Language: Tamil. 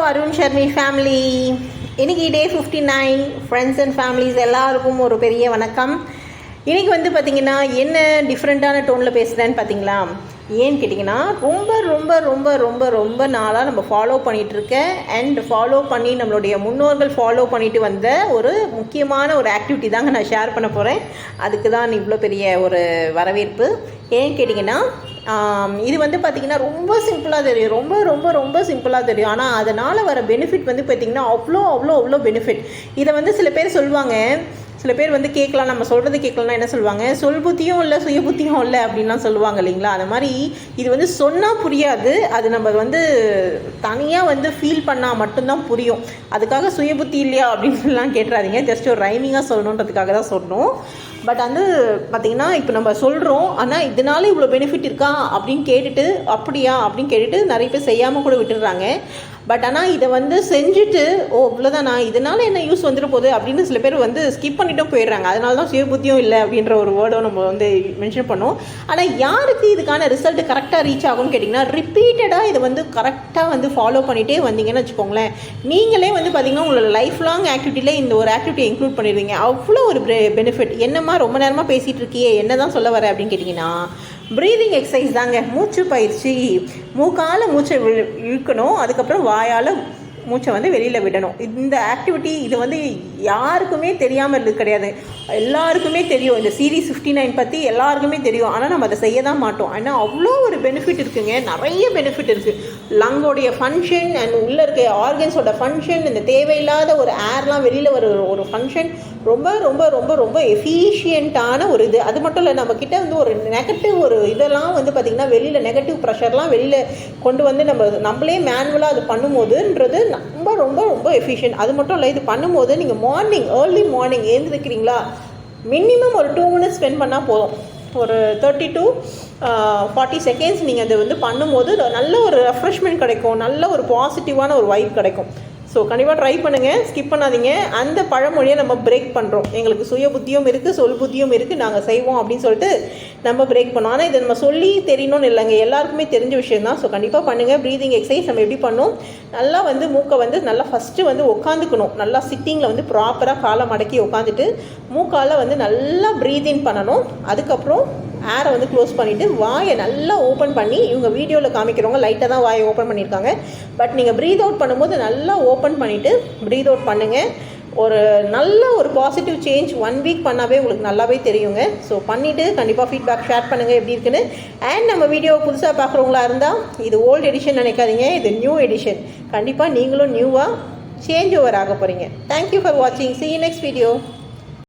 அருண் ஷர்மி ஃபேமிலி. இன்றைக்கி டே 59. ஃப்ரெண்ட்ஸ் அண்ட் ஃபேமிலிஸ் எல்லாருக்கும் ஒரு பெரிய வணக்கம். இன்றைக்கி வந்து பார்த்திங்கன்னா என்ன டிஃப்ரெண்ட்டான டோனில் பேசுகிறேன்னு பார்த்தீங்களா? ஏன்னு கேட்டிங்கன்னா ரொம்ப ரொம்ப ரொம்ப ரொம்ப ரொம்ப நாளாக நம்ம ஃபாலோ பண்ணிகிட்ருக்கேன் அண்ட் ஃபாலோ பண்ணி நம்மளுடைய முன்னோர்கள் ஃபாலோ பண்ணிட்டு வந்த ஒரு முக்கியமான ஒரு ஆக்டிவிட்டி தாங்க நான் ஷேர் பண்ண போகிறேன். அதுக்கு தான் இவ்வளோ பெரிய ஒரு வரவேற்பு. ஏன்னு கேட்டிங்கன்னா இது வந்து பார்த்திங்கன்னா ரொம்ப சிம்பிளாக தெரியும், ரொம்ப ரொம்ப ரொம்ப சிம்பிளாக தெரியும். ஆனால் அதனால் வர பெனிஃபிட் வந்து பார்த்திங்கன்னா அவ்வளோ அவ்வளோ அவ்வளோ பெனிஃபிட். இதை வந்து சில பேர் சொல்லுவாங்க, சில பேர் வந்து கேட்கலாம், நம்ம சொல்கிறது கேட்கலாம்னா என்ன சொல்லுவாங்க, சொல் புத்தியும் இல்லை சுய புத்தியும் இல்லை அப்படின்லாம் சொல்லுவாங்க இல்லைங்களா? அது மாதிரி இது வந்து சொன்னால் புரியாது, அது நம்ம வந்து தனியாக வந்து ஃபீல் பண்ணால் மட்டும்தான் புரியும். அதுக்காக சுய புத்தி இல்லையா அப்படின்லாம் கேட்டுறாதீங்க, ஜஸ்ட் ஒரு ரைமிங்காக சொல்லணுன்றதுக்காக தான் சொல்லணும். பட் வந்து பார்த்திங்கன்னா இப்போ நம்ம சொல்கிறோம், ஆனால் இதனால இவ்வளோ பெனிஃபிட் இருக்கா அப்படின்னு கேட்டுட்டு அப்படியா அப்படின்னு கேட்டுட்டு நிறைய பேர் செய்யாமல் கூட விட்டுடுறாங்க. பட் ஆனால் இதை வந்து செஞ்சுட்டு இவ்வளோதான், நான் இதனால் என்ன யூஸ் வந்துட்டு போகுது அப்படின்னு சில பேர் வந்து ஸ்கிப் பண்ணிட்டும் போயிடுறாங்க. அதனால தான் சுய புத்தியும் இல்லை அப்படின்ற ஒரு வேர்டும் நம்ம வந்து மென்ஷன் பண்ணோம். ஆனால் யாருக்கு இதுக்கான ரிசல்ட் கரெக்டாக ரீச் ஆகும்னு கேட்டிங்கன்னா, ரிப்பீட்டடாக இதை வந்து கரெக்டாக வந்து ஃபாலோ பண்ணிகிட்டே வந்தீங்கன்னு வச்சுக்கோங்களேன், நீங்களே வந்து பார்த்திங்கன்னா உங்களோட லைஃப் லாங் ஆக்டிவிட்டியில் இந்த ஒரு ஆக்டிவிட்டியை இன்க்ளூட் பண்ணிடுவீங்க. அவ்வளோ ஒரு பெனிஃபிட். என்னம்மா ரொம்ப நேரமாக பேசிகிட்டு இருக்கியே, என்ன தான் சொல்ல வர அப்படின்னு கேட்டிங்கன்னா, ப்ரீதிங் எக்ஸசைஸ் தாங்க, மூச்சு பயிற்சி. மூக்கால் மூச்சை இழுக்கணும், அதுக்கப்புறம் வாயால் மூச்சை வந்து வெளியில் விடணும். இந்த ஆக்டிவிட்டி இது வந்து யாருக்குமே தெரியாமல் இருந்தது கிடையாது, எல்லாருக்குமே தெரியும். இந்த சீரீஸ் 59 பற்றி எல்லாருக்குமே தெரியும். ஆனால் நம்ம அதை செய்ய தான் மாட்டோம். ஆனால் அவ்வளோ ஒரு பெனிஃபிட் இருக்குங்க, நிறைய பெனிஃபிட் இருக்குது. லங்கோடைய ஃபங்க்ஷன் அண்ட் உள்ளே இருக்க ஆர்கன்ஸோட ஃபங்க்ஷன், இந்த தேவையில்லாத ஒரு ஏர்லாம் வெளியில் வர ஒரு ஃபங்க்ஷன் ரொம்ப ரொம்ப ரொம்ப ரொம்ப எஃபிஷியண்ட்டான ஒரு இது. அது மட்டும் இல்லை, நம்மக்கிட்ட வந்து ஒரு நெகட்டிவ் ஒரு இதெல்லாம் வந்து பார்த்திங்கன்னா வெளியில் நெகட்டிவ் ப்ரெஷர்லாம் வெளியில் கொண்டு வந்து நம்மளே மேனுவலாக அது பண்ணும்போதுன்றது ரொம்ப ரொம்ப ரொம்ப எஃபிஷியன்ட். அது மட்டும் இல்லை, இது பண்ணும்போது நீங்கள் ஏர்லி மார்னிங் எழுந்திருக்கிறீங்களா, மினிமம் ஒரு 2 minutes ஸ்பெண்ட் பண்ணால் போதும். ஒரு 30 to 40 seconds நீங்கள் அதை வந்து பண்ணும்போது நல்ல ஒரு ரெஃப்ரெஷ்மெண்ட் கிடைக்கும், நல்ல ஒரு பாசிட்டிவான ஒரு வைப் கிடைக்கும். ஸோ கண்டிப்பாக ட்ரை பண்ணுங்கள், ஸ்கிப் பண்ணாதீங்க. அந்த பழமொழியை நம்ம பிரேக் பண்ணுறோம். எங்களுக்கு சுய புத்தியும் இருக்குது, சொல் புத்தியும் இருக்குது, நாங்கள் செய்வோம் அப்படின்னு சொல்லிட்டு நம்ம பிரேக் பண்ணோம். ஆனால் இதை நம்ம சொல்லி தெரியணும்னு இல்லைங்க, எல்லாருக்குமே தெரிஞ்ச விஷயம் தான். ஸோ கண்டிப்பாக பண்ணுங்கள். ப்ரீதிங் எக்ஸசைஸ் நம்ம எப்படி பண்ணோம், நல்லா வந்து மூக்கை வந்து நல்லா ஃபஸ்ட்டு வந்து உட்காந்துக்கணும். நல்லா சிட்டிங்கில் வந்து ப்ராப்பராக காலை மடக்கி உட்காந்துட்டு மூக்கால் வந்து நல்லா ப்ரீதிங் பண்ணணும். அதுக்கப்புறம் ஏரை வந்து க்ளோஸ் பண்ணிவிட்டு வாயை நல்லா ஓப்பன் பண்ணி, இவங்க வீடியோவில் காமிக்கிறவங்க லைட்டாக தான் வாயை ஓப்பன் பண்ணியிருக்காங்க, பட் நீங்கள் ப்ரீத் அவுட் பண்ணும்போது நல்லா ஓப்பன் பண்ணிவிட்டு ப்ரீத் அவுட் பண்ணுங்கள். ஒரு நல்ல ஒரு பாசிட்டிவ் சேஞ்ச் 1 week பண்ணாவே உங்களுக்கு நல்லாவே தெரியுங்க. ஸோ பண்ணிவிட்டு கண்டிப்பாக ஃபீட்பேக் ஷேர் பண்ணுங்கள் எப்படி இருக்குன்னு. அண்ட் நம்ம வீடியோவை புதுசாக பார்க்குறவங்களா இருந்தால் இது ஓல்டு எடிஷன் நினைக்காதீங்க, இது நியூ எடிஷன். கண்டிப்பாக நீங்களும் நியூவாக சேஞ்ச் ஓவர் ஆக போகிறீங்க. தேங்க்யூ ஃபார் வாட்சிங். see you next video.